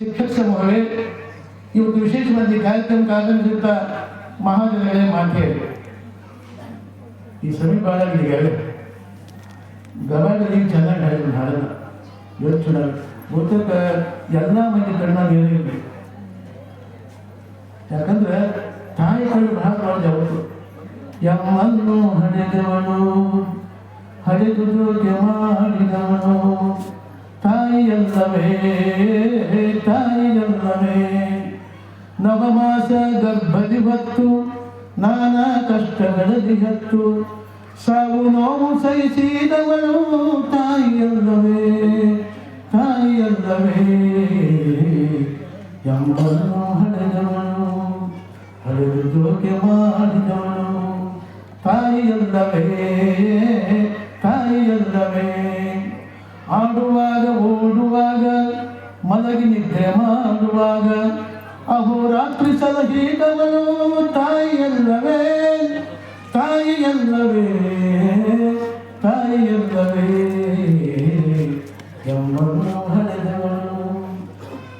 शिक्षक समूहवे ಇವತ್ತು ವಿಶೇಷವಾಗಿ ಕಾರ್ಯಕ್ರಮಕ್ಕೆ ಆಗಮಿಸಿದ ಮಹಾಜನಗಳೇ ಮಾತೆಯರು ಈ ಸಮೀಪ ಬಾಳಗಳಿಗೆ ಗವಾದಲ್ಲಿ ಚೆನ್ನಾಗಿ ಹಾಡಿದ ಹಾಡಲ್ಲ ಯೋಚನೆ ಬಹುತೇಕ ಎಲ್ಲ ಮಂದಿ ಕಣ್ಣಾಗ ಏನಿರಲಿ ಯಾಕಂದ್ರೆ ತಾಯಿಗಳು ಬಹಳ ಯಾವತ್ತು ಎಮ್ಮನ್ನು ಹಡೆದವನು ಹಡೆದುಗೆ ಮಾಡಿದವನು ತಾಯಿಯಲ್ಲವೇ ತಾಯಿಯಲ್ಲವೇ ನವಮಾಸ ಗರ್ಭದಿ ಹೊತ್ತು ನಾನಾ ಕಷ್ಟಗಳಲ್ಲಿ ಹತ್ತು ಸಾವು ನೋವು ಸಹಿಸಿದವಳು ತಾಯಿಯಲ್ಲವೇ ತಾಯಿಯಲ್ಲವೇ ಎಮ್ಮನ್ನು ಹಡೆದವನು ಹಡೆದು ಜೋಕೆ ಮಾಡಿದವನು ತಾಯಿಯಲ್ಲವೇ ತಾಯಿಯಲ್ಲವೇ ಆಡುವಾಗ ಓಡುವಾಗ ಮಲಗಿ ನಿದ್ರೆ ಮಾಡುವಾಗ ಅಹೋರಾತ್ರಿ ಸಲಹಿದವನು ತಾಯಿಯಲ್ಲವೇ ತಾಯಿಯಲ್ಲವೇ ತಾಯಿಯಲ್ಲವೇ ಎಮ್ಮನ್ನು ಹಡೆದವನು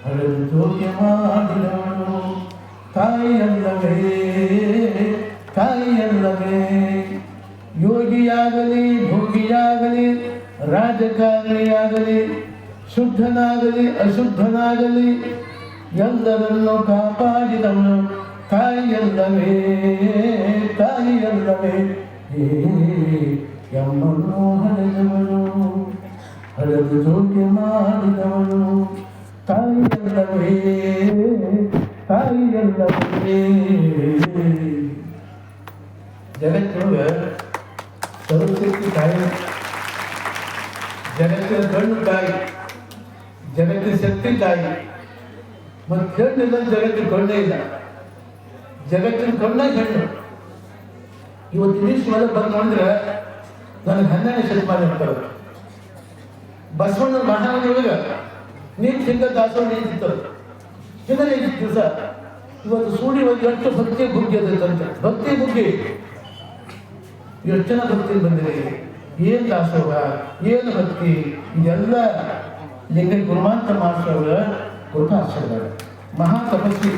ಹಡೆದು ಜೋಕೆ ಮಾಡಿದವನು ತಾಯಿಯಲ್ಲವೇ ತಾಯಿಯಲ್ಲವೇ ಯೋಗಿಯಾಗಲಿ ಭೋಗಿಯಾಗಲಿ ರಾಜಕಾರಣಿಯಾಗಲಿ ಶುದ್ಧನಾಗಲಿ ಅಶುದ್ಧನಾಗಲಿ ಎಲ್ಲರನ್ನು ಕಾಪಾಡಿದವನು ತಾಯಿಯಲ್ಲವೇ ತಾಯಿಯಲ್ಲವೇ ಎಮ್ಮನ್ನು ಹಡೆದವನು ಹಡೆದು ಜೋಕೆ ಮಾಡಿದವನು ತಾಯಿಯಲ್ಲವೇ ತಾಯಿಯಲ್ಲವೇ ಜಗತ್ತಿನ ಸರ್ವಶಕ್ತಿ ತಾಯಿ ಜಗತ್ತಿನ ಕಣ್ಣು ತಾಯಿ ಜಗತ್ತಿನ ಶಕ್ತಿ ತಾಯಿ ಮತ್ತು ಹೆಣ್ಣಿಲ್ಲ ಜಗತ್ತಿನ ಕೊಂಡೇ ಇಲ್ಲ ಜಗತ್ತಿನ ಕೊಂಡ ಹೆಣ್ಣು ಇವತ್ತು ಇಂಗ್ಲೀಷ್ ಮೇಲೆ ಬಂದು ನೋಡಿದ್ರೆ ನನಗೆ 12ನೇ ಶತಮಾನ ಇರ್ತಾರೆ ಬಸವಣ್ಣ ಮಹಾನಗರೊಳಗೆ ನೀರು ಸಿಂಗ ದಾಸೋಹ ನಿಂತಿರ್ತಾರೆ ಇದನ್ನೇ ದಿವಸ ಇವತ್ತು ಸೂಡಿ ಒಂದು ಎಷ್ಟು ಭಕ್ತಿ ಬುಗ್ಗಿ ಅದಂತೆ ಭಕ್ತಿ ಬುಗ್ಗಿ ಎಷ್ಟು ಜನ ಭಕ್ತಿ ಬಂದಿದೆ ಏನು ದಾಸೋಹ ಏನು ಭಕ್ತಿ ಇದೆಲ್ಲ ಲಿಂಗ ಗುರುಮಾಂತ ಮಾಸ್ಟರ್ ಕೊಟ್ಟ ಆಶೀರ್ವಾದ ಮಹಾ ತಪಸ್ವಿ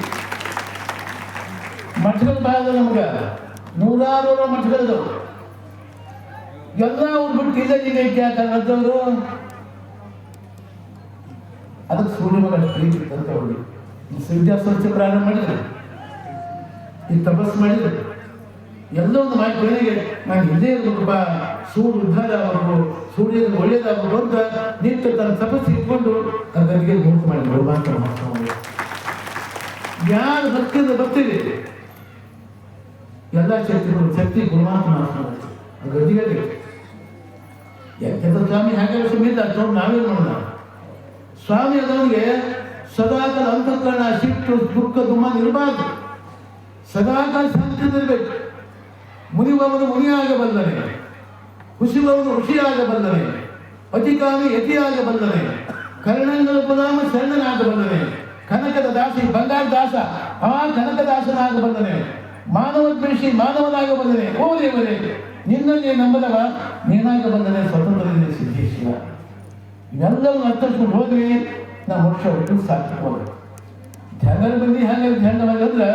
ಮಠಗಳ ಭಾಗ ನಮ್ಗೆ ನೂರಾರು ಮಠಗಳದು ಎಲ್ಲ ಅವ್ರು ಬಿಟ್ಟು ಇಲ್ಲ ಲಿಂಗ ಇಟ್ಟಾಕಂತವ್ರು ಅದಕ್ಕೆ ಸೂರ್ಯ ಮಗ ಪ್ರೀತಿ ಅಂತ ಹೇಳಿ ಈ ವಿದ್ಯಾಸಂಸ್ಥೆ ಪ್ರಾರಂಭ ಮಾಡಿದ್ರು ಈ ತಪಸ್ಸು ಮಾಡಿದ್ರು ಎಲ್ಲ ಒಂದು ಮಾಹಿತಿ ಕೊನೆಗೆ ನಾನು ಇಲ್ಲೇ ಇರ್ಬೇಕಪ್ಪ ಸೂರ್ಯ ಉದ್ಧಾರ ಆಗಬೇಕು ಸೂರ್ಯ ಒಳ್ಳೇದಾಗಬೇಕು ಅಂತ ನಿಂತು ತನ್ನ ತಪಸ್ಸು ಇಟ್ಕೊಂಡು ಅದಕ್ಕೆ ಗುರುತು ಮಾಡಿದ್ರು ಮಾತ್ರ ಮಾಡ್ಕೊಂಡು ಯಾರು ಭಕ್ತಿಯಿಂದ ಬರ್ತೀವಿ ಎಲ್ಲ ಶಕ್ತಿಗಳು ಶಕ್ತಿ ಗುರುಮಾಂತ ಮಾಡ್ಕೊಂಡು ಗದಿಗೆ ಯಾಕೆಂದ್ರೆ ಸ್ವಾಮಿ ಹಾಗೆ ಸುಮ್ಮಿದ್ದ ನೋಡಿ ನಾವೇನು ಮಾಡೋಣ ಸ್ವಾಮಿ ಅದವನಿಗೆ ಸದಾಕಾಲ ಅಂತಃಕರಣ ಸಿಟ್ಟು ದುಃಖ ದುಮ್ಮಾನ ಇರಬಾರ್ದು ಸದಾಕಾಲ ಶಾಂತಿಯಲ್ಲಿರಬೇಕು ಮುನಿಬವನು ಮುನಿಯಾಗಬಲ್ಲನೆ ಖುಷಿಬವನು ಋಷಿಯಾಗಬಲ್ಲನೆ ಅತಿಕಾಮಿ ಯತಿಯಾಗಬಲ್ಲನೆ ಕರ್ಣಂಗಳ ಗುಲಾಮ ಶರಣನಾಗಬಲ್ಲನೆ ಕನಕದ ದಾಸಿ ಬಂಗಾರ ದಾಸ ಆ ಕನಕದಾಸನಾಗಬಲ್ಲನೆ ಮಾನವ ದ್ವೇಷಿ ಮಾನವನಾಗಬಲ್ಲನೆ ಓ ದೇವರೇ ನಿನ್ನಲ್ಲಿ ನಂಬದವ ನೀನಾಗಬಲ್ಲನೆ ಸ್ವತಂತ್ರದಲ್ಲಿ ಸಿದ್ದೇಶ್ವರ ಇವೆಲ್ಲವೂ ಅರ್ಥಕೊಂಡು ಹೋದ್ವಿ ನಾವು ಮನುಷ್ಯ ಒಟ್ಟು ಸಾರ್ಥಕವಾಗ ಧ್ಯಾನ ಬಂದು ಹಾಗೆ ಧ್ಯಾನವಾಗಂದ್ರೆ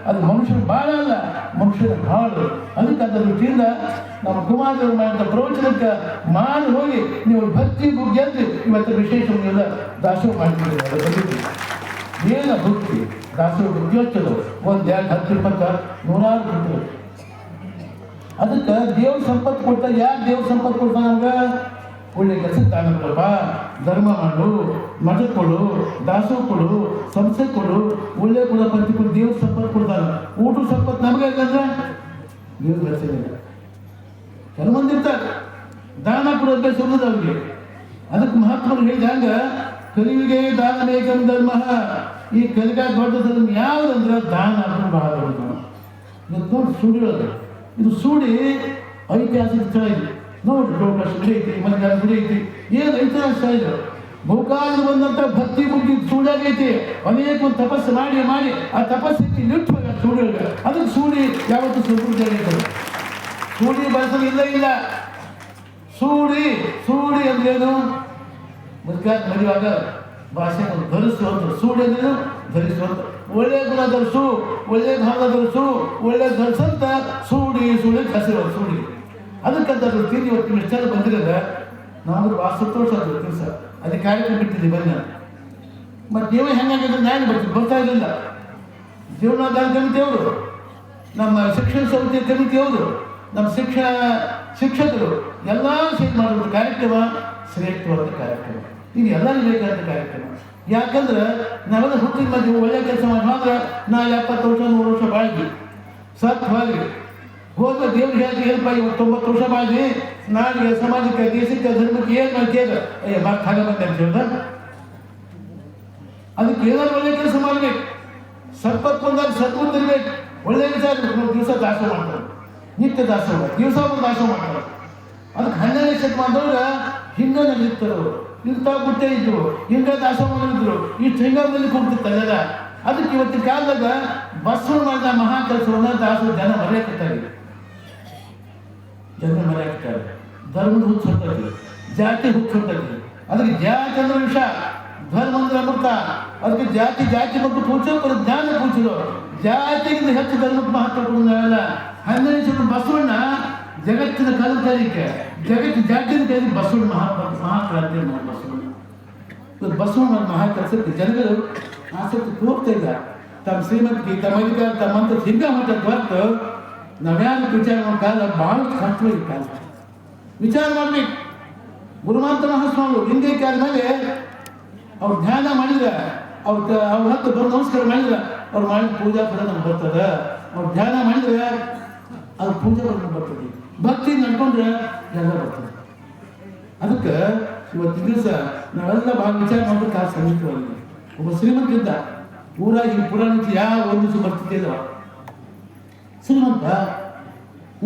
ಅದು ಮನುಷ್ಯರು ಭಾಳ ಅಲ್ಲ ಮನುಷ್ಯರ ಹಾಳು ಅದಕ್ಕೆ ಅದರ ದೃಷ್ಟಿಯಿಂದ ನಮ್ಮ ಕುಮಾರರು ಮಾಡಿದ ಪ್ರವಚನಕ್ಕೆ ಮಾಡಿ ಹೋಗಿ ನೀವು ಭಕ್ತಿ ಬುಗ್ಗಿ ಅಂತ ಇವತ್ತು ವಿಶೇಷವನ್ನೆಲ್ಲ ದಾಸೋಹ ಮಾಡ್ತಿದ್ದೀವಿ ಅದರ ಬಗ್ಗೆ ಏನು ಭಕ್ತಿ ದಾಸೋಹ ಯೋಚನೆ 1 2 10 20 ನೂರಾರು ಕೊಡ್ತಾರೆ ಅದಕ್ಕೆ ದೇವ್ರ ಸಂಪತ್ತು ಕೊಡ್ತಾರೆ ಯಾರು ದೇವ್ರ ಸಂಪತ್ತು ಕೊಡ್ತಾನೆ ನಮ್ಗೆ ಒಳ್ಳೆ ಕೆಲಸಕ್ಕೆ ತಾನಪ್ಪ ಧರ್ಮ ಮಾಡು ಮಠ ಕೊಡು ದಾಸೋಹ ಕೊಡು ಸಂಸ್ಥೆ ಕೊಡು ಒಳ್ಳೆ ಕೊಡ ಪಂಚ ಕೊಡು ದೇವ್ರ ಸಂಪತ್ತು ಕೊಡ್ತಾನೆ ಊಟ ಸಂಪತ್ತು ನಮಗೆ ಯಾಕಂದ್ರೆ ದೇವ್ರ ಬೆಳೆಸಿಲ್ಲ ಕೆಲವು ಮಂದಿ ಇರ್ತಾರೆ ದಾನ ಕೊಡೋದು ಸುಮ್ಮದ ಅವ್ರಿಗೆ ಅದಕ್ಕೆ ಮಹಾತ್ಮರು ಹೇಳಿದ ಹಂಗ ಕಲಿವಿಗೆ ದಾನ ಬೇಕಂ ಧರ್ಮ ಈ ಕಲಿಗಾಗ ದೊಡ್ಡ ಧರ್ಮ ಯಾವುದಂದ್ರೆ ದಾನ ಅದನ್ನು ಬಹಳ ದೊಡ್ಡ ಇವತ್ತು ನೋಡಿ ಸುಡಿಯೋದು ಇದು ಸೂಡಿ ಐತಿಹಾಸಿಕ ಸ್ಥಳ ಇದೆ ನೋಡಿ ಲೋಕಸ್ ಗುಡಿ ಐತಿ ಮಧ್ಯಾಹ್ನ ಗುಡಿ ಐತಿ ಏನು ಐತಿಹಾಸಿಕ ಸ್ಥಳ ಇದೆ ಬಹುಕಾಲ ಬಂದಂಥ ಭಕ್ತಿ ಬುದ್ಧಿ ಸೂಡಾಗೈತಿ ಅನೇಕ ಒಂದು ತಪಸ್ಸು ಮಾಡಿ ಮಾಡಿ ಆ ತಪಸ್ಸಿಗೆ ನಿಂತು ಸೂಡಿಯೊಳಗೆ ಅದಕ್ಕೆ ಸೂಡಿ ಯಾವತ್ತೂ ಸುಳ್ಳು ಆಗೈತೆ ಸೂಡಿ ಬಳಸಲು ಇಲ್ಲ ಸೂಡಿ ಅಂದ್ರೇನು ಮುದುಕ ಮದುವಾಗ ಭಾಷೆ ಧರಿಸುವಂಥ ಸೂಡಿಯನ್ನು ಧರಿಸುವಂಥ ಒಳ್ಳೆಯ ಗುಣ ಧರಿಸು, ಒಳ್ಳೆಯ ಭಾವ ಧರಿಸು, ಒಳ್ಳೆಯ ಧರಿಸಂತ ಸೂಡಿ ಹಸಿರು ಸೂಡಿ ಅದಕ್ಕಂತ ತಿಂದು ಇವತ್ತು ಇಷ್ಟೆಲ್ಲ ಬಂದಿರೋದ ನಮಗೆ ಭಾಳ ಸಂತೋಷ ಆಗ್ತದೆ ಕೆಲಸ ಅದಕ್ಕೆ ಕಾರ್ಯಕ್ರಮ ಬಿಟ್ಟಿದ್ದೀವಿ ಬನ್ನಿ. ಮತ್ತು ನೀವೇ ಹೆಂಗಾಗಿದ್ರೆ ನಾನು ಬರ್ತಾ ಇರಲಿಲ್ಲ. ಜೀವನೋದ್ಧಾರ ಕಮಿಟಿಯವರು, ನಮ್ಮ ಶಿಕ್ಷಣ ಸಮಿತಿಯ ಕಮಿಟಿಯವರು, ನಮ್ಮ ಶಿಕ್ಷಕರು ಎಲ್ಲ ಸೇರಿ ಮಾಡುವಂಥ ಕಾರ್ಯಕ್ರಮ ಶ್ರೇಷ್ಠವಾದ ಕಾರ್ಯಕ್ರಮ. ಇದು ಎಲ್ಲರಿಗೂ ಬೇಕಾದ ಕಾರ್ಯಕ್ರಮ. ಯಾಕಂದ್ರೆ ನಾವೆಲ್ಲ ಹುಟ್ಟಿದ ಮಧ್ಯೆ ಒಳ್ಳೆಯ ಕೆಲಸ ಮಾಡಿ ನಾ 70 ವರ್ಷ 100 ವರ್ಷ ಬಾಳ್ವಿ ಸತ್ ಹೋಗಿ ಹೋದ ದೇವ್ರಿಗೆ ಹೇಗೆ ಏನಪ್ಪ 90 ವರ್ಷ ಬಾಳ್ವಿ ನಾಡಿಗೆ ಸಮಾಜಕ್ಕೆ ದೇಶಕ್ಕೆ ಧರ್ಮಕ್ಕೆ ಏನು ಮಾಡ್ತೇವೆ ಹಾಗ ಬಂದೆ ಅಂತ ಹೇಳ್ದ. ಅದಕ್ಕೆ ಏನಾದ್ರು ಒಳ್ಳೆ ಕೆಲಸ ಮಾಡಬೇಕು. ಸಂಪತ್ತು ಬಂದಾಗ ಸದ್ಬುದ್ಧಿರ್ಬೇಕು. ಒಳ್ಳೆ ವಿಚಾರ ದಿವಸ ದಾಸೋಹ ಮಾಡ್ತಾರೆ, ನಿತ್ಯ ದಾಸೋಹ ದಿವಸ ಒಂದು ದಾಸೋಹ ಮಾಡ್ತಾರೆ. ಅದಕ್ಕೆ 12ನೇ ಶತಮಾನದವ್ರ ಹಿಂಗನಲ್ಲಿ ಇರ್ತರು, ಇಂಥ ಗುಟ್ಟೆ ಇದ್ರು, ಹಿಂಗ ದಾಸೋಹ ಮಾಡಿದ್ರು, ಇಷ್ಟು ಹಿಂಗಲ್ಲಿ ಕೊಡ್ತಿರ್ತಾರಲ್ಲ. ಅದಕ್ಕೆ ಇವತ್ತಿನ ಕಾಲದಾಗ ಬಸವಣ್ಣ ಮಾಡಿದ ಮಹಾ ಕೆಲಸವನ್ನ ದಾಸೋಹ ಜನ ಮರೆಯಾಕತ್ತಾರೆ. ಧರ್ಮದ ಹುಚ್ಚು ಹೊರ್ತೈತಿ, ಜಾತಿ ಹುಚ್ಚು ಹೊರ್ತೈತಿ. ಅದಕ್ಕೆ ಜಾತಿ ಅಂದ್ರೆ ವಿಷ, ಧರ್ಮ ಅಂದ್ರೆ ಅಮೃತ. ಅದಕ್ಕೆ ಜಾತಿ ಮತ್ತು ಪೂಜೆ ಜ್ಞಾನ ಪೂಜಿದ್ರು. ಜಾತಿಗಿಂತ ಹೆಚ್ಚು ಧರ್ಮಕ್ಕೆ ಮಹತ್ವ ಕೊಡೋಲ್ಲ. 12ನೇ ಶತಮಾನ ಬಸವಣ್ಣ ಜಗತ್ತಿನ ಕಲಿಕೆ, ಜಗತ್ತು ಜಾತಿನ ಕೈಲಿ ಬಸವಣ್ಣ ಮಹಾಕ್ರಾಂತಿ ಬಸವಣ್ಣ ಮಹಾ ಕೆಲಸಕ್ಕೆ ಜನಗಳು ಆಸಕ್ತಿ ತೋರ್ತಾ ಇಲ್ಲ. ತಮ್ಮ ಶ್ರೀಮಂತಿಗೆ, ತಮ್ಮ ಅಧಿಕಾರ, ತಮ್ಮಂತ ಹಿಂಗ ಮಟ್ಟ ಹೊರತು ನಾವ್ಯಾರು ವಿಚಾರ ಮಾಡೋ ಕಾಲ ಭಾಳ ಕಷ್ಟವಾಗಿ ಕಾಲ ವಿಚಾರ ಮಾಡ್ಬೇಕು. ಗುರುಮಾಂತ ಮಹಾಸ್ವಾಮಿಗಳು ಹಿಂದೆ ಕಾಲ ಮೇಲೆ ಅವ್ರು ಧ್ಯಾನ ಮಾಡಿದ್ರೆ, ಅವ್ರ ಹತ್ತು ಬಂದು ನಮಸ್ಕಾರ ಮಾಡಿದ್ರೆ ಅವ್ರು ಮಾಡಿದ ಪೂಜಾ ಫಲ ನಮ್ಗೆ ಬರ್ತದೆ. ಅವ್ರು ಧ್ಯಾನ ಮಾಡಿದ್ರೆ ಅವ್ರ ಪೂಜೆ ನಮ್ಗೆ ಬರ್ತದೆ. ಭಕ್ತಿ ನಡ್ಕೊಂಡ್ರೆ ಎಲ್ಲ ಬರ್ತದೆ. ಅದಕ್ಕೆ ಇವತ್ತಿನ ದಿವಸ ನಾವೆಲ್ಲ ಭಾಳ ವಿಚಾರ ಮಾಡೋದು ಕಾಲ ಸಮಿತವಾಗಿದೆ. ಒಬ್ಬ ಶ್ರೀಮಂತಿದ್ದ ಊರಾಗಿ ಪುರಾಣಕ್ಕೆ ಯಾವ ಒಂದು ದಿವಸ ಬರ್ತಿದ್ದ ಶ್ರೀಮಂತ.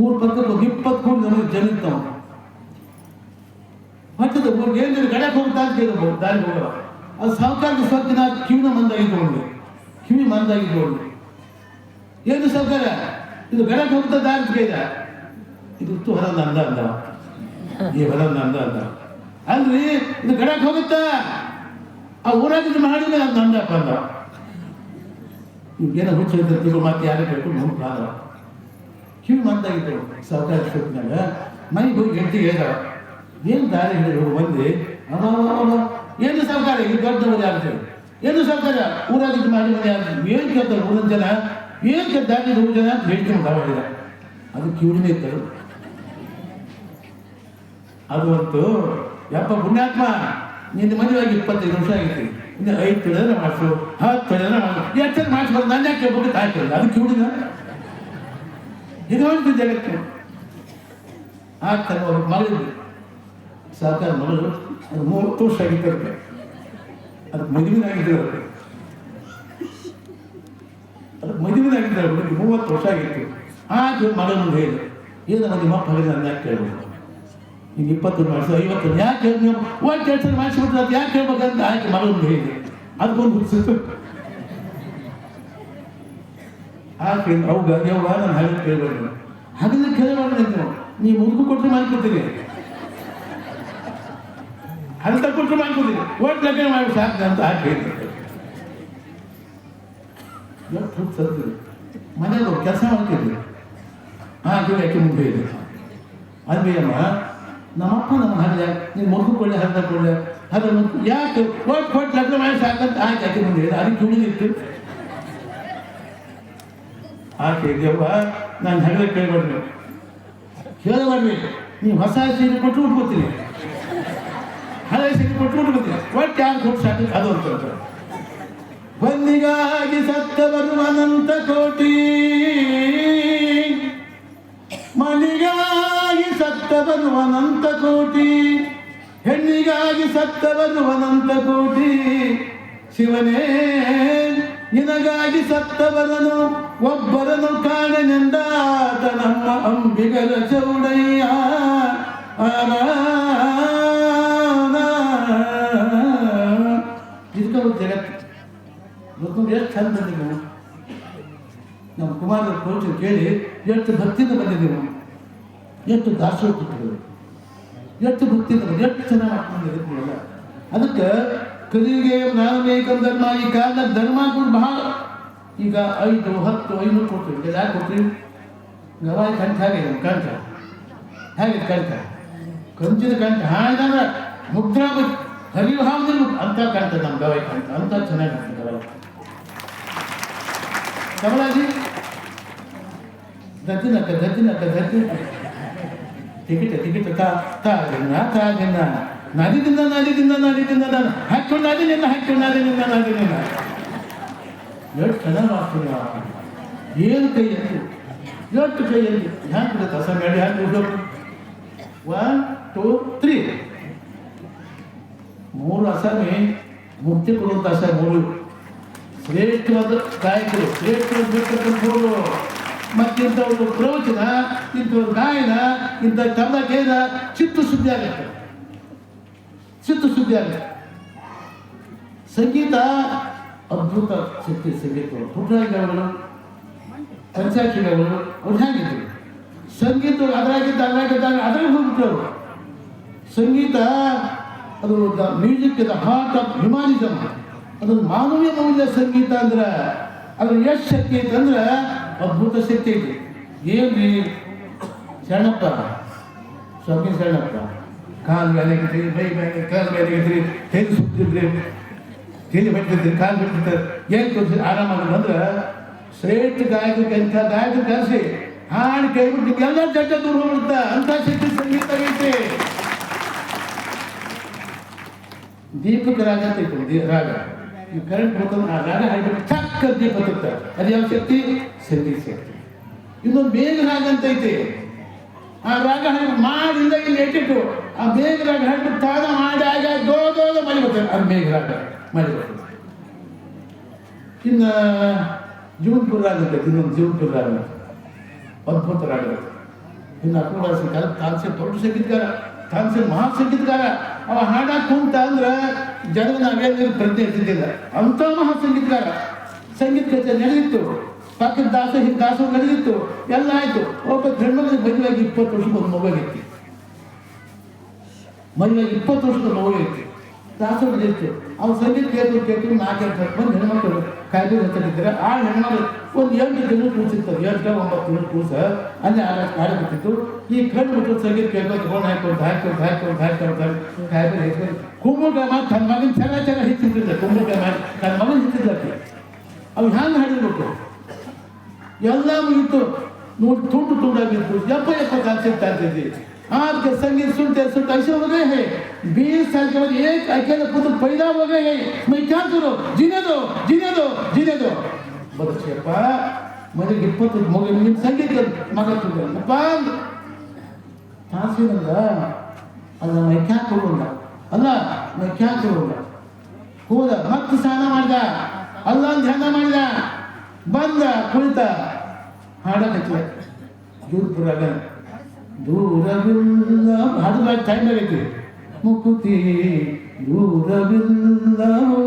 ಊರ ಪಕ್ಕಕ್ಕೆ 20 ಕೋಟಿ ನಮಗೆ ಜನ ಇರ್ತಾವ. ಮಟ್ಟದ ಊರಿಗೆ ಏನು ಗಡಕ್ಕೆ ಹೋಗ್ತಾ ಅಂತ ಕೇಳಬಹುದು ದಾರಿ ಹೋಗೋ. ಅದು ಸಾವುಕಾರದ ಸ್ವತ್ತಿನ ಕಿವಿನ ಮಂದಾಗಿದ್ಕೊಂಡು ಕಿವಿ ಮಂದಾಗಿದ್ಕೊಂಡು ಏನು ಸಾವುಕಾರ ಇದು ಗಡಕ್ಕೆ ಹೋಗ್ತಾ ದಾರಿ ಕೇಳಿದ ಇದು ಹೊರ ನಂದ ಅಂದ, ಈ ಹೊರ ನಂದ ಅಂದ ಅಲ್ರಿ ಇದು ಗಡಕ್ಕೆ ಹೋಗುತ್ತಾ ಆ ಊರಾಗಿದ್ದು ಮಾಡಿದ್ರೆ ಅದು ನಂದಪ್ಪ ಅಂದ. ಈಗೇನೋ ಹುಚ್ಚು ಮತ್ತೆ ಯಾರು ಕೇಳ್ಕೊಂಡು ಹೋಗ್ತಾ ಕಿವಿ ಮಂದಾಗಿತ್ತು. ಸಾವುಕಾರ ಸ್ವತ್ತಿನಾಗ ಮನೆಗೆ ಹೋಗಿ ಹೆಂಡತಿಗೆ ಹೇಳ್ದ ಏನು ದಾರಿ ಹಿಡಿದು ಬಂದು ಏನು ಸಾವುಕಾರ ಇದು ದೊಡ್ಡವರು ಯಾರು ಏನು ಸಾವುಕಾರ ಊರಾಗಿದ್ದು ಮಾಡಿ ಮನೆ ಯಾರು ಏನು ಕೇಳ್ತಾರೆ ಊರಿನ ಜನ ಏನು ದಾರಿ 100 ಜನ ಅಂತ ಹೇಳ್ಕೊಂಡು ಮಾಡಿದ. ಅದು ಕಿವಿನೇ ಇತ್ತು. ಅದು ಹೊತ್ತು ಯಪ್ಪ ಪುಣ್ಯಾತ್ಮ ನಿನ್ನ ಮದುವೆಯಾಗಿ 25 ವರ್ಷ ಆಗಿತ್ತು, ಇನ್ನು 5 ತೊಳೆದ್ರೆ ಮಾಡಿಸು 10 ತೊಳೆದ್ರೆ ಮಾಡಿಸು ಎಷ್ಟು ಮಾಡಿಸ್ಬಾರ್ದು ನಾನು ಯಾಕೆ ಕೇಳ್ಬೇಕು ತಾಯ್ತಿಲ್ಲ. ಅದು ಕಿವಿನ ಇದು ಹೇಳ್ತೀನಿ ಜಗತ್ತು ಆಗ್ತಾನೆ. ಅವ್ರಿಗೆ ಮಗಳಿದ್ವಿ ಸಾಕಾರ ಮಗಳು, ಅದು 30 ವರ್ಷ ಆಗಿತ್ತು. ಅದಕ್ಕೆ ಮದುವೆನಾಗಿದ್ದರು, ಅದಕ್ಕೆ ಮದುವೆನಾಗಿದ್ದಾರೆ ಹುಡುಗಿ 30 ವರ್ಷ ಆಗಿತ್ತು. ಆಗ ಮಗಳನ್ನು ಹೇಳಿ ಏನು ನಿಮ್ಮ ಅಪ್ಪ ಹೇಳಿದ ನಾನು ಯಾಕೆ ಕೇಳ್ಬೋದು, ಈಗ 20 ವರ್ಷ 50 ಯಾಕೆ ಹೇಳಿ ನೀವು ಒಂದು ಕೆಲಸ ಮಾಡಿಸ್ಬಿಟ್ರೆ ಅದು ಯಾಕೆ ಹೇಳ್ಬೇಕಂತ ಆಯ್ಕೆ ಮಗಳನ್ನು ಹೇಳಿ ಅದಕ್ಕೊಂದು ಹುಟ್ಟಿಸಿತ್ತು. ಆಕೆ ಅವಾಗ ಯಾವಾಗ ನಾನು ಹಾಗೆ ಕೇಳಬೇಡ ಹಾಗೆ ಕೇಳಬೇಡ ನೀವು ಮುದುಕು ಕೊಟ್ಟರೆ ಮಾಡ್ಕೊತೀರಿ, ಅಂತ ಕೊಟ್ಟರೆ ಮಾಡ್ಕೊತೀರಿ, ಒಟ್ಟು ಲಗ್ನ ಮಾಡಿ ಸಾಕು ಅಂತ ಆಕೆ ಹೇಳ್ತಾರೆ. ಮನೆಯಲ್ಲ ಕೆಲಸ ಮಾಡ್ತಿದ್ವಿ. ಹಾಗೆ ಯಾಕೆ ಮುಂದೆ ಇದೆ ಅಲ್ವೇ ಅಮ್ಮ ನಮ್ಮಪ್ಪ ನಮ್ಮ ಹಾಗೆ ನೀನು ಮುದುಕು ಕೊಳ್ಳೆ ಹರಿದ ಕೊಳ್ಳೆ ಅದನ್ನು ಯಾಕೆ ಒಟ್ಟು ಲಗ್ನ ಮಾಡಿ ಸಾಕಂತ ಆಕೆ ಯಾಕೆ ಮುಂದೆ ಇದೆ. ಅದಕ್ಕೆ ಹುಡುಗಿತ್ತು ಆಕೆ ಇದೆಯವ್ವ ನಾನು ಹಗಲ ಕೇಳಬೇಡ್ರಿ ಕೇಳಬೇಡ್ರಿ. ನೀವು ಹೊಸ ಸೀರೆ ಕೊಟ್ಟು ಉಟ್ಕೋತೀನಿ, ಹಳೆ ಸೀರೆ ಕೊಟ್ಟು ಉಟ್ಕೋತೀನಿ, ಒಟ್ಟು ಯಾರು ಕೊಟ್ಟು ಸಾಕು ಅದು ಅಂತ. ಬಂದಿಗಾಗಿ ಸತ್ತವರು ಅನಂತ ಕೋಟಿ, ಮನಿಗಾಗಿ ಸತ್ತವರು ಅನಂತ ಕೋಟಿ, ಹೆಣ್ಣಿಗಾಗಿ ಸತ್ತವರು ಅನಂತ ಕೋಟಿ. ಶಿವನೇ ನಿನಗಾಗಿ ಸತ್ತವರನು ಒಬ್ಬರನು ಕಾಣನೆಂದಾತ ನಮ್ಮ ಅಂಬಿಗರ ಚೌಡಯ್ಯ. ಇದಕ್ಕೆ ಜಗತ್ತು ಎಷ್ಟು ಚಂದ ಬಂದಿದ್ದೆವು. ನಮ್ಮ ಕುಮಾರರ ಕೋಚು ಕೇಳಿ ಎಷ್ಟು ಭಕ್ತಿಯಿಂದ ಬಂದಿದ್ದೆವು, ಎಷ್ಟು ದಾಸೋಹ ಎಷ್ಟು ಭಕ್ತಿಯಿಂದ ಬಂದು ಎಷ್ಟು ಚೆನ್ನಾಗಿ ಮಾಡ್ಕೊಂಡಿಲ್ಲ. ಅದಕ್ಕೆ ಕಲಿಗೆ ನಾನೇಕಂ ಧರ್ಮ. ಈ ಕಾಲದ ಧರ್ಮಗಳು ಬಹಳ ಈಗ 5, 10, 500 ಕೊಡ್ತೀವಿ. ಈಗ ಯಾಕೆ ಕೊಡ್ತೀವಿ? ಗವಾಯಿ ಕಂಠ ಹೇಗೆ ಕಂಠ ಹೇಗೆ ಕಂಠ ಕಂಚಿನ ಕಂಠ ಹಾಗಂದ್ರೆ ಮುದ್ರಾ ಹರಿವು ಹಾವದಲ್ಲಿ ಅಂತ ಕಂಠ ನಮ್ಮ ಗವಾಯಿ ಕಂಠ ಅಂತ ಚೆನ್ನಾಗಿ ಗವಾಯಿ ಕಮಲಾಜಿ ದತ್ತಿನಕ ಟಿಕೆಟ್ ತಾಗಿನ ನದಿದಿಂದ ಹಾಕ್ಕೊಂಡಾದಿ ನಿನ್ನ ಎಷ್ಟು ಚೆನ್ನಾಗಿ ಮಾಡ್ತೀನಿ. ಏನು ಕೈಯಲ್ಲಿ ಎಷ್ಟು ಕೈಯಲ್ಲಿ ಹ್ಯಾಂಗೆ ಬಿಡುತ್ತೆ ಅಸ ಗಾಡಿ ಹ್ಯಾಂಗೆ ಬಿಡೋದು. 1, 2, 3 3 ಅಸಾಮಿ ಮುಕ್ತಿ ಕೊಡುವಂಥ ಅಸ 3 ಶ್ರೇಷ್ಠವಾದ ಗಾಯಕರು, ಶ್ರೇಷ್ಠವಾದ ಬೇಕಂತವರು. ಮತ್ತಿಂಥವ್ರು ಪ್ರವಚನ, ಇಂಥವ್ರು ಗಾಯನ, ಇಂಥ ತಬಲಕೇನ ಚಿತ್ತು ಸುದ್ದಿ ಆಗುತ್ತೆ. ಸಂಗೀತ ಅದ್ಭುತ ಶಕ್ತಿ. ಸಂಗೀತಗಳು ಪುಟ್ಟರಾಜಗಳು, ಪಂಚಾಕ್ಷಿಗಳು ಅವ್ರು ಹೇಗಿದ್ರು. ಸಂಗೀತ ಅದ್ರಾಗೆ ಹೋಗ್ಬಿಟ್ಟವರು. ಸಂಗೀತ ಅದು ಮ್ಯೂಸಿಕ್ ದ ಹಾರ್ಟ್ ಆಫ್ ಹ್ಯುಮಾನಿಸಮ್. ಅದು ಮಾನವೀಯ ಮೌಲ್ಯ ಸಂಗೀತ ಅಂದ್ರೆ ಅದ್ರ ಎಷ್ಟು ಶಕ್ತಿ ಐತೆ ಅಂದ್ರೆ ಅದ್ಭುತ ಶಕ್ತಿ ಐತಿ. ಏನ್ರಿ ಶರಣಪ್ಪ, ಸ್ವಾಮಿ ಶರಣಪ್ಪ, ಕಾಲು ಬೇಲಾಗಿದ್ರಿ, ಬೈ ಬೇಗ ಕಾಲು ಬೇಲಾಗಿದ್ರಿ, ತಲೆ ಸುತ್ತಿದ್ರಿ, ತಲೆ ಬಿಟ್ಟಿದ್ರಿ, ಕಾಲು ಬಿಟ್ಟಿರ್ತಾರೆ, ಏನು ತೋರಿಸಿ ಆರಾಮಾಗಲ್ಲ ಅಂದ್ರೆ ಶ್ರೇಷ್ಠ ಗಾಯಕರಿಗಂತ ಗಾಯಕರು ಕರೆಸಿ ಹಾಡು ಕೇಳ್ಬಿಟ್ಟು ನಿಮ್ಗೆಲ್ಲ ಜಡ್ಡ ದೂರ ಹೋಗ್ಬಿಡುತ್ತೆ. ಅಂತ ಶಕ್ತಿ ಸಂಗೀತ ಆಗೈತೆ. ದೀಪಕ ರಾಗ ಅಂತ ಐತೆ, ರಾಗ ಈ ಕರೆಂಟ್ ಹೋಗ್ತದೆ, ಆ ರಾಗ ಹಾಡ್ಬಿಟ್ಟು ಚಕ್ಕ ದೀಪ ಹತ್ತುತ್ತೆ. ಅದು ಯಾವ ಶಕ್ತಿ? ಸಂಗೀತ ಶಕ್ತಿ. ಇನ್ನೊಂದು ಬೇಗ ರಾಗ ಅಂತ ಐತೆ. ಆ ರಾಗ ಹಾಡಿ ಮಾಡಿಂದ ಇಲ್ಲಿ ಇಟ್ಟಿಟ್ಟು ಆ ಬೇಗ ರಾಗ ಹಾಡ್ಬಿಟ್ಟು ತಾನ ಮಾಡಿ ಆಗ ದೋದ ಮಳೆ ಬರ್ತದೆ. ಅದು ಬೇಗ ರಾಗ ಮಳೆ ಬರ್ತದೆ. ಇನ್ನು ಜೀವನ್ಪುರ ರಾಗ ಅಂತ ಇನ್ನೊಂದು ಜೀವನ್ಪುರ ರಾಗ ಅದ್ಭುತ ರಾಗ. ಇನ್ನು ಅಪೂರ್ವ ತಾನ್ಸೇನ್ ದೊಡ್ಡ ಸಂಗೀತಗಾರ, ತಾನ್ಸೇನ್ ಮಹಾ ಸಂಗೀತಗಾರ. ಅವ ಹಾಡಾಕ್ ಕುಂತ ಅಂದ್ರೆ ಜನರು ನಾವೇನು ಪ್ರಜ್ಞೆ ಇರ್ತಿದ್ದಿಲ್ಲ. ಅಂಥ ಮಹಾ ಸಂಗೀತಗಾರ. ಸಂಗೀತ ಕಚೇರಿ ನಡೆದಿತ್ತು, ಪಕ್ಕದ ದಾಸ ನಡೆದಿತ್ತು, ಎಲ್ಲ ಆಯ್ತು. ಒಬ್ಬ ಹೆಣ್ಮಗಳಿಗೆ ಮದುವೆಯಾಗಿ 20 ವರ್ಷದ ಒಂದು ಮಗುವಾಗಿತ್ತು. ಮದುವೆಯಾಗಿ 20 ವರ್ಷದ ಮಗುವಾಗಿತ್ತು. ದಾಸ ನಡೆದಿತ್ತು. ಅವ್ನು ಸಂಗೀತ ಕೇಳ್ತು 4 ಬಂದು ಹೆಣ್ಮಕ್ಳು ಕಾಯ್ದೆ ಹತ್ತಿದ್ದಾರೆ. ಆ ಹೆಣ್ಮಕ್ಳು ಒಂದು 8 ತಿಂಗಳು ಕೂಸಿರ್ತಾರೆ, 8 9 ತಿಂಗಳು ಕೂಸ ಅಲ್ಲೇ ಆಡಬೇಕಿತ್ತು. ಈ ಕಣ್ಣು ಬಿಟ್ಟು ಸಂಗೀತ ಕೇಳ್ಕೊಂಡು ಫೋನ್ ಹಾಕೊಂಡು ಕಾಯ್ದೆ ಕುಂಬಳಕಾಯಿ ಮಾಡಿ ತನ್ನ ಮಗನ ಚೆನ್ನಾಗಿ ಹಿಚ್ಚಿರ್ತಿದ್ದೆ. ಕುಂಬಳಕಾಯಿ ಮಾಡಿ ತನ್ನ ಮಗನ ಹಿಚ್ಚಿದ್ದಕ್ಕೆ ಅವು ಹ್ಯಾಂಗೆ ಹಾಡಿರ್ಬೇಕು. ಎಲ್ಲ ಮುಗಿತು ನೋಡಿ, ತುಂಡಾಗಿತ್ತು. 70 ಕಾನ್ಸೆಪ್ಟ್ ಆಗ್ತಿದ್ವಿ. आपके संगीत सुनते ऐसे हो गए हैं। 20 साल के बाद एक अकेले पुत्र पैदा हो गए हैं। मैं क्या करूं? जीने दो बदचेप मुझे 20 मग संगीत मग अल्लाह मैं क्या करूंगा, अल्लाह मैं क्या करूंगा. ಹೋದ ಮತ್ತೆ ಸ್ನಾನ ಮಾಡಿದ, ಅಲ್ಲಾಹ್ ಧ್ಯಾನ ಮಾಡಿದ, ಬಂದ ಕುಳಿತ ಹಾಡಕತ್ಲ ದೂರಪುರಾಗ ದೂರವಿಲ್ಲ ಹಾಡುವ ಟೈಮ್ ಆಗೈತಿ. ಮುಕುತಿ ದೂರವಿಲ್ಲವೋ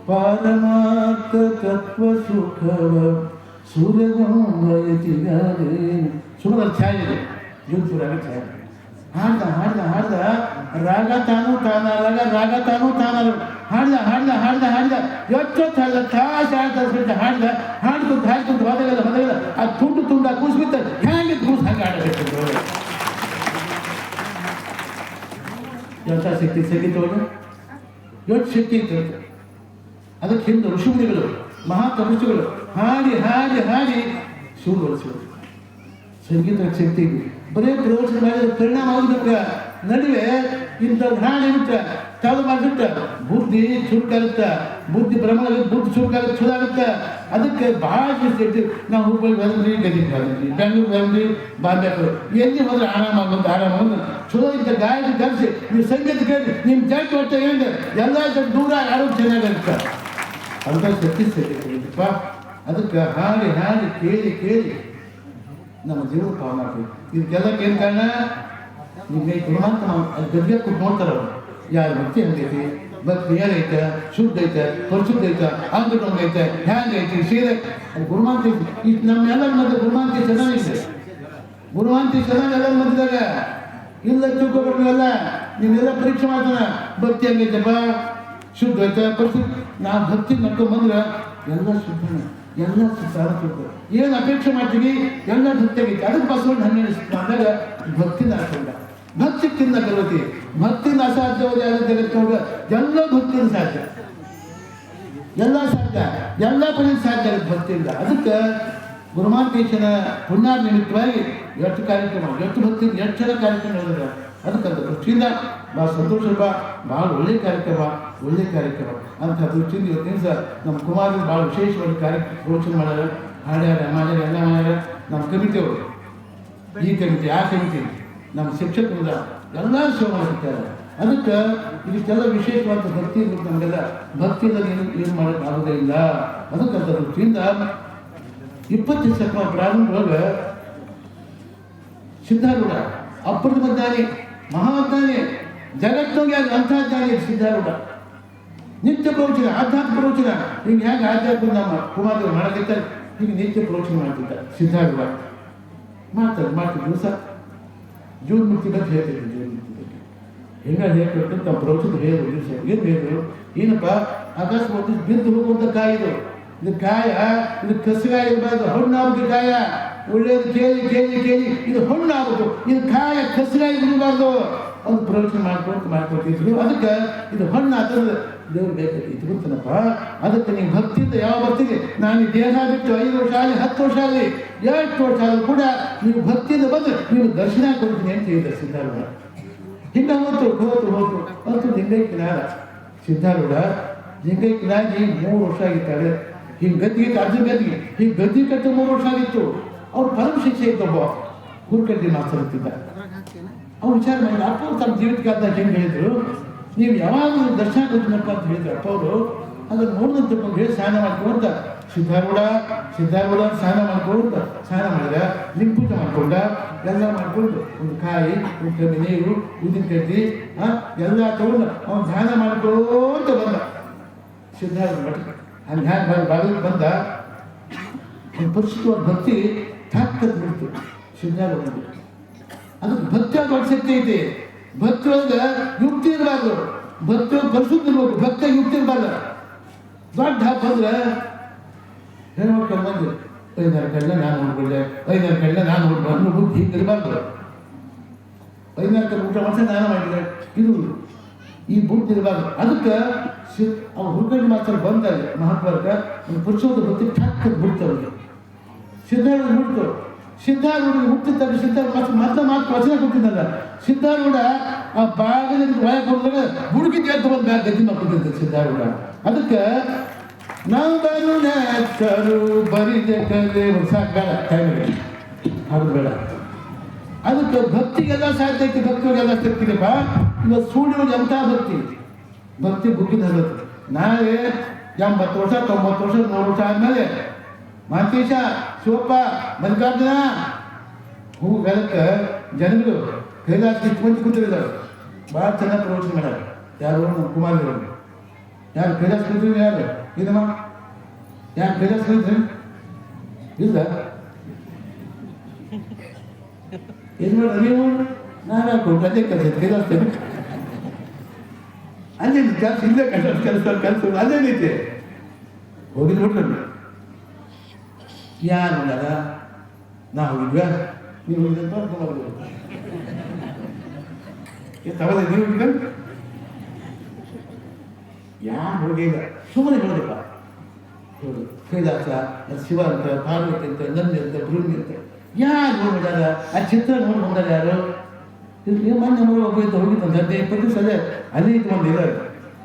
ಪಾರಮಾರ್ಥ ತತ್ವ ಸುಖವ ಸೂರ್ಯಗಂಬಯತಿಗಾರೆ ಸುಮ್ಮನೆ ಛಾಯೆ ಇದೆ. ದೂರಪುರಾಗ ಛಾಯೆ ಹಾಡ್ದ ರಾಗ ತಾನು ತಾನಲ್ಲ ಹಾಡ್ದ ಎಷ್ಟೊತ್ತು ಹಾಡ್ದ ತಾಸು ಹಾಡ್ಕೊಂತ ಹೋದಾಗಲ್ಲ ಅದು ತುಂಡ ಕೂಸ್ಬಿತ್ತ ಹ್ಯಾಂಗೆ ಕೂಸ್ ಹಂಗೆ ಆಡಬೇಕು. ಎಂಥ ಶಕ್ತಿ ಸಂಗೀತವನ್ನು ಎಷ್ಟು ಶಕ್ತಿ ಇತ್ತು. ಅದಕ್ಕೆ ಹಿಂದೆ ಋಷಿಮುನಿಗಳು ಮಹಾತಪಸ್ಸುಗಳು ಹಾಡಿ ಶಿವಗೊಳಿಸಿದರು. ಸಂಗೀತ ಶಕ್ತಿ ಇದೆ. ಬರೇ ಪ್ರವಚನ ಮಾಡಿದ ಪರಿಣಾಮ ಆಗುದಕ್ಕೆ ನಡುವೆ ಇಂಥದ್ದು ಹಾಡಿಬಿಟ್ರೆ ತಾಳು ಮಾಡಿಬಿಟ್ರೆ ಬುದ್ಧಿ ಚುರುಕಾಗುತ್ತೆ, ಬುದ್ಧಿ ಭ್ರಮಣ ಬುದ್ಧಿ ಚುರುಕಾಗುತ್ತೆ, ಚಲೋ ಆಗುತ್ತೆ. ಅದಕ್ಕೆ ಭಾಳ ಶಕ್ತಿ. ನಾವು ಹುಬ್ಬಳ್ಳಿ ಬಂದ್ರಿ, ಗದಗ ಬಂದ್ರಿ, ಬೆಂಗಳೂರು ಬಂದ್ರಿ, ಬಾಂಬೆ ಎಲ್ಲಿ ಹೋದ್ರೆ ಆರಾಮ ಚಲೋ ಇದ್ದ ಗಾಯನ ಕಲಿಸಿ ನೀವು ಸಂಗೀತ ಕೇಳಿ ನಿಮ್ಮ ಜಾತಿ ಹೊಟ್ಟೆ ಹೇಳಿ ಎಲ್ಲ ದೂರ ಆರೋಗ್ಯ ಚೆನ್ನಾಗಿರುತ್ತೆ. ಅಂಥ ಶಕ್ತಿ ಸಿಗಪ್ಪ. ಅದಕ್ಕೆ ಹಾಡಿ ಕೇಳಿ ನಮ್ಮ ಜೀವನ ಪಾವನ ಆಗಬೇಕು. ಇದಕ್ಕೆಲ್ಲಕ್ಕೆ ಏನು ಕಾರಣ? ನಿಮಗೆ ಗುಣವಂತ ಗದ್ಗೆ ಕೊಟ್ಟು ನೋಡ್ತಾರೆ ಅವರು ಯಾರು ಭಕ್ತಿ ಹಂಗೈತಿ, ಭಕ್ತಿ ಏನೈತೆ, ಶುದ್ಧ ಐತೆ, ಪರಿಶುದ್ಧ ಐತೆ, ಅಂಗಟಂಗ ಐತೆ, ಹ್ಯಾಂಗೈತಿ, ಸೀರೆ ಅದು ಗುಣವಂತ ಐತಿ. ಇದು ನಮ್ಮೆಲ್ಲರ ಮಧ್ಯೆ ಗುಣವಂತಿ ಚೆನ್ನಾಗಿದೆ. ಗುಣವಂತಿ ಚೆನ್ನಾಗಿ ಎಲ್ಲರ ಮಧ್ಯದಾಗ ಇಲ್ಲ ತಿಳ್ಕೊಬೇಕು. ಎಲ್ಲ ನೀವೆಲ್ಲ ಪರೀಕ್ಷೆ ಮಾಡ್ತಾನೆ ಭಕ್ತಿ ಹಂಗೈತಪ್ಪ, ಶುದ್ಧ ಐತೆ ಪರಿಸ್ಥಿತಿ. ನಾವು ಭಕ್ತಿ ನಡ್ಕೊಂಡ್ಬಂದ್ರೆ ಎಲ್ಲ ಶುದ್ಧನೇ, ಎಲ್ಲ ಶುದ್ಧ. ಏನು ಅಪೇಕ್ಷೆ ಮಾಡ್ತೀವಿ ಎಲ್ಲ ಭಕ್ತಿಯಾಗೈತಿ. ಅದಕ್ಕೆ ಬಸವಣ್ಣ 12 ಅಂದಾಗ ಭಕ್ತಿನ ಹಾಕೊಂಡ. ಭಕ್ತಿಯಿಂದ ಕರೋತಿ, ಭಕ್ತಿಯಿಂದ ಅಸಾಧ್ಯವಾದ ಜಗತ್ತೊಳಗ ಎಲ್ಲ ಭಕ್ತಿಯಿಂದ ಸಾಧ್ಯ, ಎಲ್ಲ ಸಾಧ್ಯ, ಎಲ್ಲ ಪಡೆದು ಸಾಧ್ಯ ಆಗುತ್ತೆ ಭಕ್ತಿಯಿಂದ. ಅದಕ್ಕೆ ಗುರುಮಾಂತೇಶನ ಪುಣ್ಯಾದ ನಿಮಿತ್ತವಾಗಿ ಎಷ್ಟು ಕಾರ್ಯಕ್ರಮ, ಎಷ್ಟು ಭಕ್ತಿ, ಎಷ್ಟು ಜನ ಕಾರ್ಯಕ್ರಮ ಹೇಳಿದ್ರೆ ಅದಕ್ಕೆ ದೃಷ್ಟಿಯಿಂದ ಭಾಳ ಸಂತೋಷ, ಭಾಳ ಒಳ್ಳೆಯ ಕಾರ್ಯಕ್ರಮ ಅಂತ ದೃಷ್ಟಿಯಿಂದ ಇವತ್ತು ದಿವಸ ನಮ್ಮ ಕುಮಾರರು ಭಾಳ ವಿಶೇಷವಾಗಿ ಪ್ರವಚನ ಮಾಡ್ಯಾರ, ಹಾಡ್ಯಾರ, ಮಾಡ್ಯಾರ, ಎಲ್ಲ ಮಾಡ್ಯಾರ. ನಮ್ಮ ಕಮಿಟಿಯವರು, ಈ ಕಮಿಟಿ, ಆ ಕಮಿಟಿ, ನಮ್ಮ ಶಿಕ್ಷಕರಿಂದ ಎಲ್ಲ ಸೇವೆ ಮಾಡಿರ್ತಾರೆ. ಅದಕ್ಕೆ ಇದಕ್ಕೆಲ್ಲ ವಿಶೇಷವಾದ ಭಕ್ತಿ ಇರ್ಬೇಕು. ನಮಗೆಲ್ಲ ಭಕ್ತಿಯಿಂದ ಏನು ಮಾಡೋಕ್ಕಾಗೋದೇ ಇಲ್ಲ. ಅದಕ್ಕೆ ದೃಷ್ಟಿಯಿಂದ 20ನೇ ಶತಮಾನ ಪ್ರಾರಂಭದೊಳಗೆ ಸಿದ್ಧಾರೂಢ ಅಪ್ರತಿಮ ಜ್ಞಾನಿ, ಮಹಾಜ್ಞಾನಿ, ಜಗತ್ತಿಗೆ ಅಂಥ ಜ್ಞಾನಿ ಸಿದ್ಧಾರೂಢ. ನಿತ್ಯ ಪ್ರವಚನ, ಆಧ್ಯಾತ್ಮ ಪ್ರವಚನ. ಈಗ ಹೇಗೆ ಆಧ್ಯಾತ್ಮ ನಮ್ಮ ಕುಮಾರದೇವರು ಮಾಡಲಿದ್ದಾರೆ, ಈಗ ನಿತ್ಯ ಪ್ರವಚನ ಮಾಡ್ತಿದ್ದಾರೆ ಸಿದ್ಧಾರೂಢ. ಮಾಡ್ತಾರೆ ದಿವಸ ಜೂನ್ ಮುಕ್ತಿ ಬಗ್ಗೆ ಹೇಳ್ತಿದ್ರು. ಜೂನ್ ಮುಕ್ತಿ ಬಗ್ಗೆ ಹೆಂಗಾಗಿ ಹೇಳ್ಕೊಟ್ಟು ನಮ್ಮ ಪ್ರವಚನ ಹೇಳಿದ್ರು ದಿವಸ. ಏನು ಹೇಳಿದ್ರು? ಏನಪ್ಪ, ಅಕಸ್ಮಾತ್ ಬಿದ್ದು ಹೋಗುವಂಥ ಕಾಯಿದು, ಇದು ಕಾಯ, ಇದು ಕಸಗಾಯ ಇರಬಾರ್ದು, ಹಣ್ಣಾಗುತ್ತೆ ಕಾಯ. ಒಳ್ಳೇದು ಕೇಳಿ ಇದು ಹಣ್ಣಾಗುತ್ತೆ, ಇದು ಕಾಯ ಕಸಗಾಯ ಬಿಡಬಾರ್ದು. ಒಂದು ಪ್ರವಚನ ಮಾಡ್ಕೊತಿದ್ರು. ಅದಕ್ಕೆ ಇದು ಹಣ್ಣು ಆತಂದ್ರೆ ದೇವ್ರು ಬೇಕಾಗಿ ಇಟ್ಕೊಂತನಪ್ಪ. ಅದಕ್ಕೆ ನೀವು ಭಕ್ತಿಯಿಂದ ಯಾವ ಭಕ್ತಿಗೆ ನಾನು ಈ ದೇಹ ಬಿಟ್ಟು 5 ವರ್ಷ ಆಗಲಿ 10 ವರ್ಷ ಆಗಲಿ 8 ವರ್ಷ ಆದರೂ ಕೂಡ ನೀವು ಭಕ್ತಿಯಿಂದ ಬಂದು ನೀವು ದರ್ಶನ ಕೊಡ್ತೀನಿ ಅಂತ ಹೇಳಿದ್ದಾರೆ ಸಿದ್ಧಾರೂಢ. ಹಿಂಗೆ ಹೋತು ಲಿಂಗೈಕ್ಯನಾದ ಸಿದ್ಧಾರೂಢ. ಲಿಂಗೈಕ್ಯನಾಗಿ 3 ವರ್ಷ ಆಗಿದ್ದಾರೆ. ಹಿಂಗೆ ಗದ್ದಿಗೆ ಅರ್ಜುನ ಗದ್ದಿಗೆ ಹಿಂಗೆ ಗದ್ದಿ ಕಟ್ಟು 3 ವರ್ಷ ಆಗಿತ್ತು. ಅವ್ರು ಪರಮ ಶಿಕ್ಷೆ ಇತ್ತೊಬ್ಬ ಹುರ್ಕಡ್ಡಿ ಮಾಸ್ತರ್ ಇರ್ತಿದ್ದ. ಅವ್ರು ವಿಚಾರ ಮಾಡಿ ಅಪ್ಪ ತಮ್ಮ ಜೀವಿತಕ್ಕಾದ ಹೆಂಗೆ ಹೇಳಿದ್ರು, ನೀವು ಯಾವಾಗಲೂ ದರ್ಶನ ಕೊಡ್ತೀನಪ್ಪ ಅಂತ ಹೇಳಿದ್ರು ಅಪ್ಪ ಅವರು. ಅದನ್ನು ನೋಡಿದಂತ ಹೇಳಿ ಸ್ನಾನ ಮಾಡ್ಕೊಂತ ಸಿದ್ಧಾರೂಢ ಸ್ನಾನ ಮಾಡಿದ್ರೆ ಲಿಂಗ ಪೂಜೆ ಮಾಡ್ಕೊಂಡ, ಎಲ್ಲ ಮಾಡ್ಕೊಂಡು ಒಂದು ಕಾಯಿ, ಒಂದು ಕಮ್ಮಿ ನೀರು, ಉದ್ದಿನ ಕಡ್ಡಿ ಎಲ್ಲ ತಗೊಂಡು ಅವ್ನು ಧ್ಯಾನ ಮಾಡ್ಕೋತ ಬಂದ ಸಿದ್ಧಾರೂಢ ಮಠ. ಹಂಗೆ ಹ್ಯಾಂಗೆ ಬಾಗಿಲು ಬಂದ. ಒಂದು ಪರಿಶುದ್ಧವಾದ ಭಕ್ತಿ ತಾಕತ್ ಬಿಡ್ತು ಸಿದ್ಧಾರೂಢ. ಅದಕ್ಕೆ ಭಕ್ತಿ ದೊಡ್ಡ ಶಕ್ತಿ ಐತಿ. ಭಕ್ತಿ ಒಳಗೆ ಯುಕ್ತಿ ಇರಬಾರ್ದು, ಭಕ್ತಿ ಒಳಗೆ ಪರಿಶುದ್ಧ ಇರ್ಬೇಕು, ಭಕ್ತಿ ಯುಕ್ತಿ ಇರಬಾರ್ದು. ದೊಡ್ಡ ಹಬ್ಬ ಅಂದ್ರೆ ಹೇಳ್ಬೇಕು ಬಂದು 5 ಕಳ್ಳ ನಾನು ನೋಡ್ಕೊಳ್ಳೆ, 5 ಕಳ್ಳ ನಾನು ನೋಡ್ಬಾರ್ದು, ಬುದ್ಧಿ ಹಿಂಗೆ ಇರಬಾರ್ದು. 5 ಕಳ್ಳ ಊಟ ಮಾಡ್ತಾ ನಾನು ಮಾಡಿದ್ರೆ ಇದು ಈ ಬುದ್ಧಿ ಇರಬಾರ್ದು. ಅದಕ್ಕೆ ಅವ್ರು ಹುಡುಗಡಿ ಮಾತ್ರ ಬಂದಾಗ ಮಹಾತ್ಮರ್ಗ ಒಂದು ಪುರುಷದ ಭಕ್ತಿ ಠಾಕ್ ಬಿಡ್ತವ್ರಿಗೆ. ಸಿದ್ಧಾರೂಢ ಬಿಡ್ತು. ಸಿದ್ಧಾರೂಢ ಹುಟ್ಟಿದ್ದಾಗ ಸಿದ್ಧಾರೂಢ ಮಾತು ವಚನ ಕೊಟ್ಟಿದ್ದಲ್ಲ. ಸಿದ್ಧಾರೂಢ ಆ ಬಾಗಿಲಿಂದ ಒಳಗೆ ಹೋದಾಗ ಹುಡುಗಿದ್ದು ಎದ್ದು ಬಂದು ಬ್ಯಾಗ್ ಗದ್ದಿ ಮಾಡ್ಕೊತಿದ್ದ ಸಿದ್ಧಾರೂಢ. ಅದಕ್ಕೆ ನಾವು ಬರು ಬರಿದೆ ಕಲೆ ಸಾಕು ಬೇಡ, ಟೈಮ್ ಅದು ಬೇಡ. ಅದಕ್ಕೆ ಭಕ್ತಿಗೆಲ್ಲ ಸಾಧ್ಯ ಐತಿ, ಭಕ್ತಿಗೆಲ್ಲ ಸಿಗ್ತೀನಪ್ಪ. ಇವತ್ತು ಸೂರ್ಯನಿಗೆ ಎಂಥ ಭಕ್ತಿ ಬುಕ್ಕಿನ ಹರತ್ತೆ. ನಾವೇ 80 ವರ್ಷ 90 ವರ್ಷ 100 ವರ್ಷ ಆದಮೇಲೆ ಮಾಂತೇಶ, ಶಿವಪ್ಪ, ಮಲ್ಲಿಕಾರ್ಜುನ ಹೂವು ಬೆಳಕ್ಕೆ ಜನಗಳು ಕೈಲಾಸ ಇಟ್ಕೊಂಡು ಕೂತಿದ್ದಾರೆ. ಭಾಳ ಚೆನ್ನಾಗಿ ಪ್ರವಚನ ಮಾಡ್ಯಾರ. ಯಾರು? ನಮ್ಮ ಕುಮಾರದೇವರು. ಯಾರು ಕೈಲಾಸ ಕೂತಿದ್ರು? ಯಾರು ಇದಮ್ಮ? ಯಾರು ಕೈಲಾಸ ಕೂತಿದ್ರಿ? ಇಲ್ಲ. ಏನು ಮಾಡೋದು ನೀವು? ನಾನು ಹಾಕೊಂಡು ಅದೇ ಕೆಲಸ ಕೈಲಾಸ ಅದೇ ಕೆಲಸ ಇಲ್ಲೇ ಕೆಲಸ ಅದೇ ರೀತಿ ಹೋಗಿದ್ದು ಬಿಟ್ರೆ ಯಾರು ಅಲ್ಲ. ನಾವು ಹೋಗಿದ್ವ? ನೀವು ಹೋಗಿದ್ದ ತಗೊಳ್ಳಿ. ನೀವು ಹೋಗಿದ್ದ? ಯಾರು ಹೋಗಿಲ್ಲ, ಸುಮ್ಮನೆ ನೋಡಿಪ್ಪ. ಕೈಲಾಸ, ಶಿವ ಅಂತ, ಪಾರ್ವತಿ ಅಂತ, ನಂದಿ ಅಂತ, ಬೃಂದಿ ಅಂತ ಯಾರು ನೋಡಿದಾರ? ಆ ಚಿತ್ರ ನೋಡಿ ಬಂದಾರ ಯಾರು? ಮೊನ್ನೆ ಒಬ್ಬ ಹೋಗಿದ್ದಂತ 15 ದಿವಸ ಅಲ್ಲೇ ಇತ್ತು ಬಂದಿದ್ದಾರೆ.